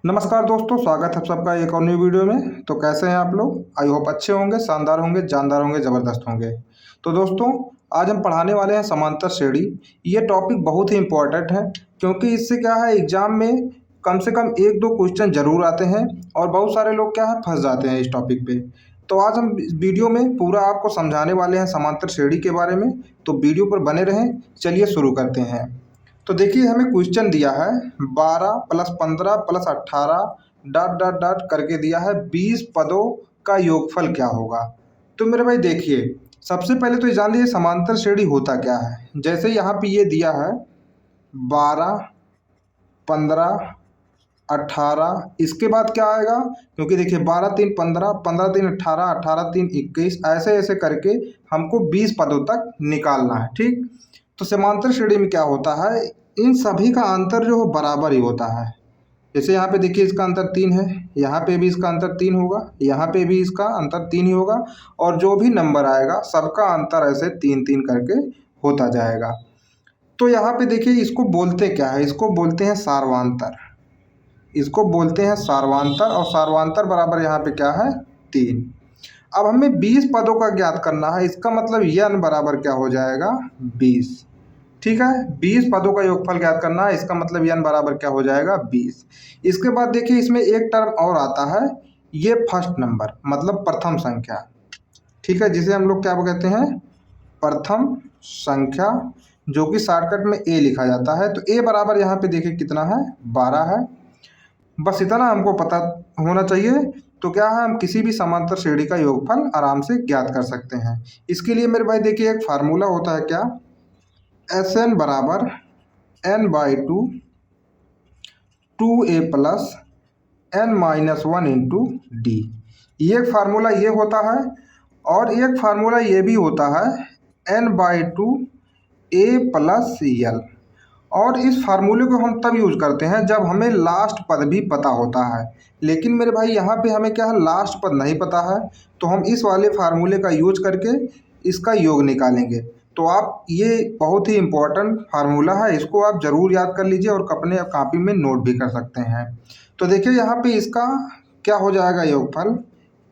नमस्कार दोस्तों, स्वागत है सबका एक और न्यू वीडियो में। तो कैसे हैं आप लोग? आई होप अच्छे होंगे, शानदार होंगे, जानदार होंगे, ज़बरदस्त होंगे। तो दोस्तों, आज हम पढ़ाने वाले हैं समांतर श्रेणी। ये टॉपिक बहुत ही इम्पोर्टेंट है क्योंकि इससे क्या है, एग्जाम में कम से कम एक दो क्वेश्चन जरूर आते हैं और बहुत सारे लोग क्या है फंस जाते हैं इस टॉपिक पे। तो आज हम इस वीडियो में पूरा आपको समझाने वाले हैं समांतर श्रेणी के बारे में। तो वीडियो पर बने रहें। चलिए शुरू करते हैं। तो देखिए, हमें क्वेश्चन दिया है 12 plus 15 plus 18 dot dot dot करके दिया है 20 पदों का योगफल क्या होगा। तो मेरे भाई देखिए, सबसे पहले तो ये जान लीजिए समांतर श्रेणी होता क्या है। जैसे यहाँ पे ये दिया है 12 15 18, इसके बाद क्या आएगा? क्योंकि देखिए 12 3 15, 15 3 18, 18 3 21, ऐसे ऐसे करके हमको 20 पदों तक निकालना है। ठीक, तो समांतर श्रेणी में क्या होता है, इन सभी का अंतर जो बराबर ही होता है। जैसे यहाँ पे देखिए इसका अंतर 3 है, यहाँ पे भी इसका अंतर 3 होगा, यहाँ पे भी इसका अंतर 3 ही होगा, और जो भी नंबर आएगा सबका अंतर ऐसे 3 3 करके होता जाएगा। तो यहाँ पे देखिए इसको बोलते क्या है, इसको बोलते हैं सार्वांतर। इसको बोलते हैं सार्वांतर, और सार्वांतर बराबर यहाँ पे क्या है 3। अब हमें 20 पदों का ज्ञात करना है, इसका मतलब n बराबर क्या हो जाएगा 20। ठीक है, 20 पदों का योगफल ज्ञात करना है, इसका मतलब n बराबर क्या हो जाएगा 20। इसके बाद देखिए इसमें एक टर्म और आता है, ये फर्स्ट नंबर मतलब प्रथम संख्या। ठीक है, जिसे हम लोग क्या कहते हैं, प्रथम संख्या, जो कि शॉर्टकट में a लिखा जाता है। तो a बराबर यहाँ पे देखिए कितना है 12 है। बस इतना हमको पता होना चाहिए। तो क्या है, हम किसी भी समांतर श्रेणी का योगफल आराम से ज्ञात कर सकते हैं। इसके लिए मेरे भाई देखिए एक फार्मूला होता है क्या, एस एन बराबर n/2 2a plus n-1 × d। ये एक फार्मूला ये होता है, और एक फार्मूला ये भी होता है n/2 a प्लस l। और इस फार्मूले को हम तब यूज करते हैं जब हमें लास्ट पद भी पता होता है। लेकिन मेरे भाई यहाँ पे हमें क्या है, लास्ट पद नहीं पता है, तो हम इस वाले फार्मूले का यूज करके इसका योग निकालेंगे। तो आप, ये बहुत ही इम्पोर्टेंट फार्मूला है, इसको आप ज़रूर याद कर लीजिए और अपने कॉपी में नोट भी कर सकते हैं। तो देखिए यहाँ पे इसका क्या हो जाएगा योगफल,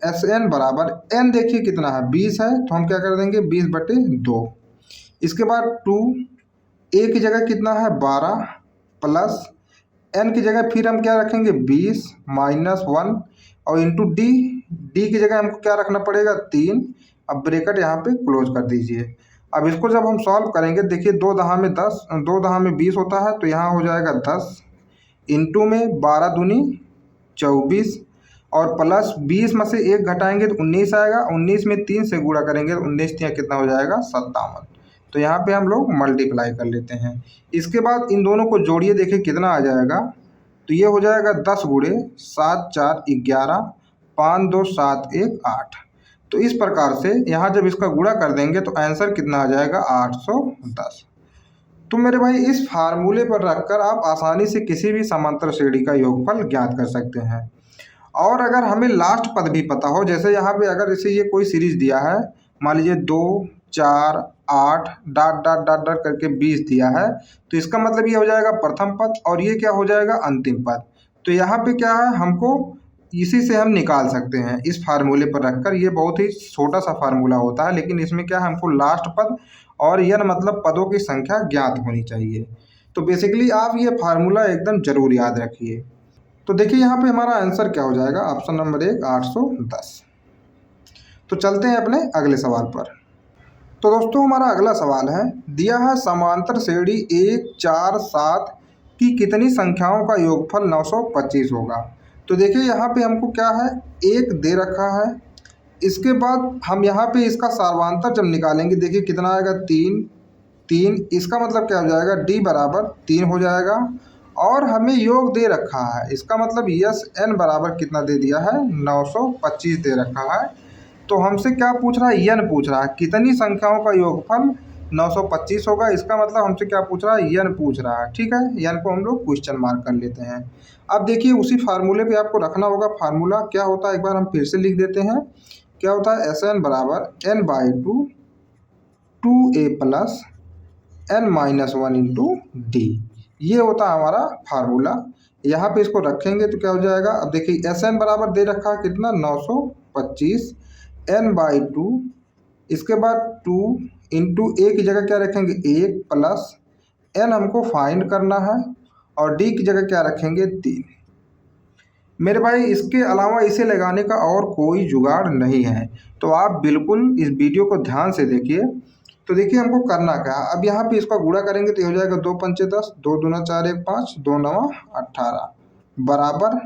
एस एन बराबर एन देखिए कितना है 20 है, तो हम क्या कर देंगे 20/2। इसके बाद 2 ए की जगह कितना है 12 प्लस एन की जगह फिर हम क्या रखेंगे 20 -1, और इंटू डी। डी की जगह हमको क्या रखना पड़ेगा 3। अब ब्रैकेट यहाँ पे क्लोज कर दीजिए। अब इसको जब हम सॉल्व करेंगे, देखिए 2 दहा में 10, 2 दहा में 20 होता है, तो यहाँ हो जाएगा 10, इंटू में 12 दूनी 24, और प्लस 20 में से 1 घटाएंगे तो 19 आएगा। 19 में 3 से गुणा करेंगे तो 19 यहाँ कितना हो जाएगा 57। तो यहाँ पे हम लोग मल्टीप्लाई कर लेते हैं। इसके बाद इन दोनों को जोड़िए, देखिए कितना आ जाएगा। तो ये हो जाएगा 10 गुणे 7 4 11, 5 2 7 1 8। तो इस प्रकार से यहाँ जब इसका गुणा कर देंगे तो आंसर कितना आ जाएगा 810। तो मेरे भाई इस फार्मूले पर रखकर आप आसानी से किसी भी समांतर श्रेणी का योगफल ज्ञात कर सकते हैं। और अगर हमें लास्ट पद भी पता हो, जैसे यहाँ पे अगर इसे ये कोई सीरीज दिया है, मान लीजिए 2 4 8 डॉट डॉट डॉट डॉट करके 20 दिया है, तो इसका मतलब ये हो जाएगा प्रथम पद, और ये क्या हो जाएगा अंतिम पद। तो यहाँ पे क्या है, हमको इसी से हम निकाल सकते हैं इस फार्मूले पर रखकर। ये बहुत ही छोटा सा फार्मूला होता है, लेकिन इसमें क्या है, हमको लास्ट पद और यह मतलब पदों की संख्या ज्ञात होनी चाहिए। तो बेसिकली आप ये फार्मूला एकदम जरूर याद रखिए। तो देखिए यहाँ पे हमारा आंसर क्या हो जाएगा, ऑप्शन नंबर 1 810। तो चलते हैं अपने अगले सवाल पर। तो दोस्तों हमारा अगला सवाल है, दिया है समांतर श्रेणी 1 4 7 की कितनी संख्याओं का योगफल 925 होगा। तो देखिए यहाँ पे हमको क्या है, 1 दे रखा है। इसके बाद हम यहाँ पे इसका सार्वांतर जब निकालेंगे, देखिए कितना आएगा 3 3। इसका मतलब क्या हो जाएगा, डी बराबर 3 हो जाएगा। और हमें योग दे रखा है, इसका मतलब यस एन बराबर कितना दे दिया है 925 दे रखा है। तो हमसे क्या पूछ रहा है, यन पूछ रहा है, कितनी संख्याओं का योगफल 925 होगा। इसका मतलब हमसे क्या पूछ रहा है, यन पूछ रहा है। ठीक है, यन को हम लोग क्वेश्चन मार्क कर लेते हैं। अब देखिए उसी फार्मूले पे आपको रखना होगा। फार्मूला क्या होता है, एक बार हम फिर से लिख देते हैं। क्या होता है, एस एन बराबर n/2 2a plus n-1 × d। ये होता है हमारा फार्मूला। यहाँ पे इसको रखेंगे तो क्या हो जाएगा, अब देखिए एस एन बराबर दे रखा है कितना 925 n/2, इसके बाद 2 इंटू ए की जगह क्या रखेंगे 1 प्लस n हमको फाइंड करना है और d की जगह क्या रखेंगे 3। मेरे भाई इसके अलावा इसे लगाने का और कोई जुगाड़ नहीं है, तो आप बिल्कुल इस वीडियो को ध्यान से देखिए। तो देखिए हमको करना क्या है, अब यहाँ पे इसका गुणा करेंगे तो ये हो जाएगा 2 पंचे 10, 2 दूना 4 1 5, 2 नवा 18 बराबर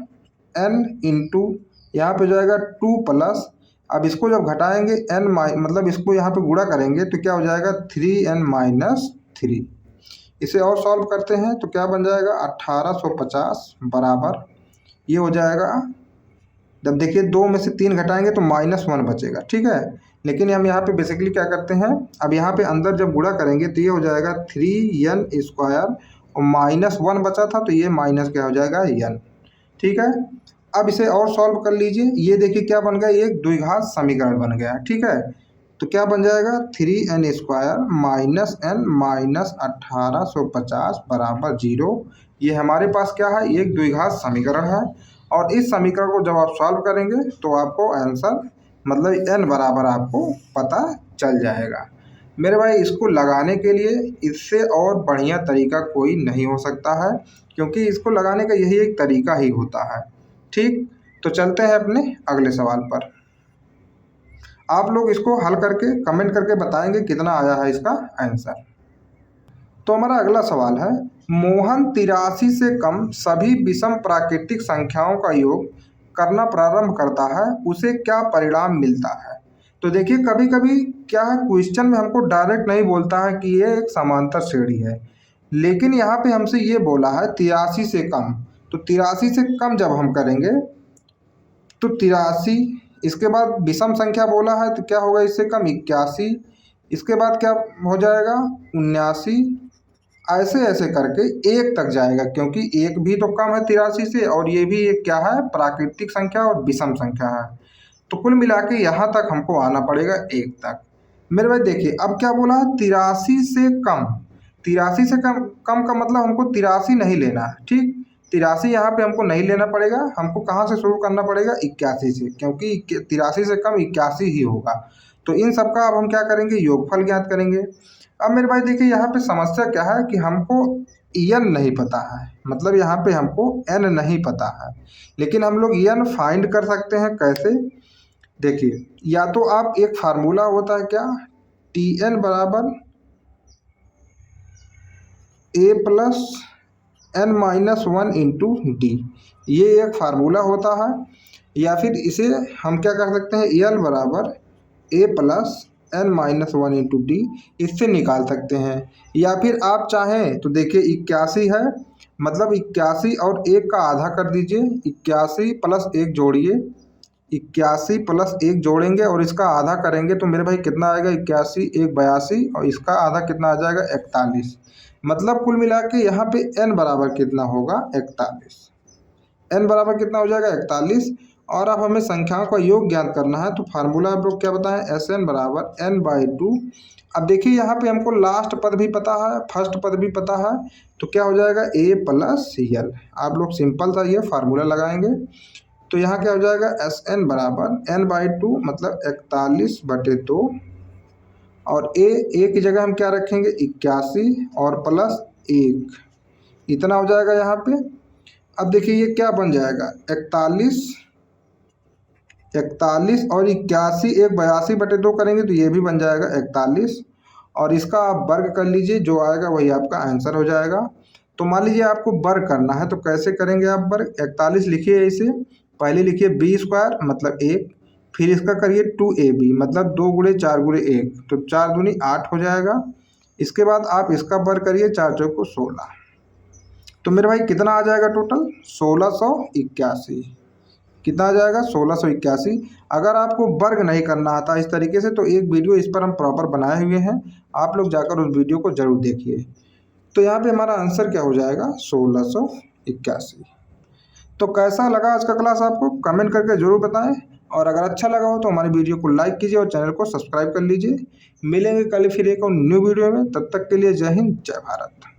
n इंटू यहाँ पे हो जाएगा 2 प्लस, अब इसको जब घटाएंगे n मतलब इसको यहाँ पे गुणा करेंगे तो क्या हो जाएगा 3n-3। इसे और सॉल्व करते हैं तो क्या बन जाएगा 1850 बराबर, ये हो जाएगा, जब देखिए 2 में से 3 घटाएंगे तो -1 बचेगा, ठीक है। लेकिन हम यहाँ पे बेसिकली क्या करते हैं, अब यहाँ पे अंदर जब गुणा करेंगे तो ये हो जाएगा 3n² और -1 बचा था तो ये माइनस क्या हो जाएगा n, ठीक है। अब इसे और सॉल्व कर लीजिए, ये देखिए क्या बन गया, ये एक द्विघात समीकरण बन गया, ठीक है। तो क्या बन जाएगा 3n² -n -1850 बराबर 0। ये हमारे पास क्या है, एक द्विघात समीकरण है और इस समीकरण को जब आप सॉल्व करेंगे तो आपको आंसर मतलब n बराबर आपको पता चल जाएगा। मेरे भाई इसको लगाने के लिए इससे और बढ़िया तरीका कोई नहीं हो सकता है, क्योंकि इसको लगाने का यही एक तरीका ही होता है, ठीक। तो चलते हैं अपने अगले सवाल पर। आप लोग इसको हल करके कमेंट करके बताएंगे कितना आया है इसका आंसर। तो हमारा अगला सवाल है, मोहन 83 से कम सभी विषम प्राकृतिक संख्याओं का योग करना प्रारंभ करता है, उसे क्या परिणाम मिलता है। तो देखिए कभी कभी क्या है, क्वेश्चन में हमको डायरेक्ट नहीं बोलता है कि ये एक समांतर श्रेणी है, लेकिन यहाँ पे हमसे ये बोला है 83 से कम, तो 83 से कम जब हम करेंगे तो 83, इसके बाद विषम संख्या बोला है तो क्या होगा इससे कम 81, इसके बाद क्या हो जाएगा 79, ऐसे ऐसे करके एक तक जाएगा, क्योंकि एक भी तो कम है 83 से और ये भी एक क्या है प्राकृतिक संख्या और विषम संख्या है। तो कुल मिला के यहाँ तक हमको आना पड़ेगा एक तक। मेरे भाई देखिए अब क्या बोला है 83 से कम, 83 से कम कम का मतलब हमको 83 नहीं लेना है, ठीक। 83 यहाँ पे हमको नहीं लेना पड़ेगा, हमको कहाँ से शुरू करना पड़ेगा 81 से, क्योंकि 83 से कम 81 ही होगा। तो इन सब का अब हम क्या करेंगे योगफल ज्ञात करेंगे। अब मेरे भाई देखिए यहाँ पे समस्या क्या है कि हमको n नहीं पता है, मतलब यहाँ पे हमको n नहीं पता है, लेकिन हम लोग n फाइंड कर सकते हैं कैसे। देखिए या तो आप एक फार्मूला होता है क्या Tn बराबर a plus n-1 into D, ये एक फार्मूला होता है, या फिर इसे हम क्या कर सकते हैं l बराबर a plus n-1 into D, इससे निकाल सकते हैं। या फिर आप चाहें तो देखिए 81 है, मतलब 81 और 1 का आधा कर दीजिए, 81 प्लस 1 जोड़िए, 81 प्लस 1 जोड़ेंगे और इसका आधा करेंगे तो मेरे भाई कितना आएगा 81 1 82 और इसका आधा कितना आ जाएगा 41। मतलब कुल मिला के यहाँ पे n बराबर कितना होगा 41, n बराबर कितना हो जाएगा 41। और अब हमें संख्याओं का योग ज्ञात करना है, तो फार्मूला आप लोग क्या बताएं Sn बराबर n/2। अब देखिए यहाँ पे हमको लास्ट पद भी पता है फर्स्ट पद भी पता है, तो क्या हो जाएगा a प्लस l। आप लोग सिंपल सा ये फार्मूला लगाएंगे तो यहाँ क्या हो जाएगा Sn बराबर n/2 मतलब 41/2 और a की जगह हम क्या रखेंगे 81 और प्लस 1, इतना हो जाएगा यहाँ पे। अब देखिए ये क्या बन जाएगा 41 और 81, 1 82/2 करेंगे तो ये भी बन जाएगा 41 और इसका आप वर्ग कर लीजिए, जो आएगा वही आपका आंसर हो जाएगा। तो मान लीजिए आपको वर्ग करना है तो कैसे करेंगे आप वर्ग, 41 लिखिए, इसे पहले लिखिए b² मतलब 1, फिर इसका करिए 2ab मतलब 2 गुणे 4 गुणे 1, तो 4 दूनी 8 हो जाएगा। इसके बाद आप इसका वर्ग करिए 4 चौको 16, तो मेरे भाई कितना आ जाएगा टोटल 1681, कितना आ जाएगा 1681। अगर आपको वर्ग नहीं करना आता इस तरीके से तो एक वीडियो इस पर हम प्रॉपर बनाए हुए हैं, आप लोग जाकर उस वीडियो को ज़रूर देखिए। तो यहाँ पे हमारा आंसर क्या हो जाएगा 1681। तो कैसा लगा आज का क्लास आपको कमेंट करके ज़रूर बताएं, और अगर अच्छा लगा हो तो हमारी वीडियो को लाइक कीजिए और चैनल को सब्सक्राइब कर लीजिए। मिलेंगे कल फिर एक और न्यू वीडियो में, तब तक के लिए जय हिंद जय भारत।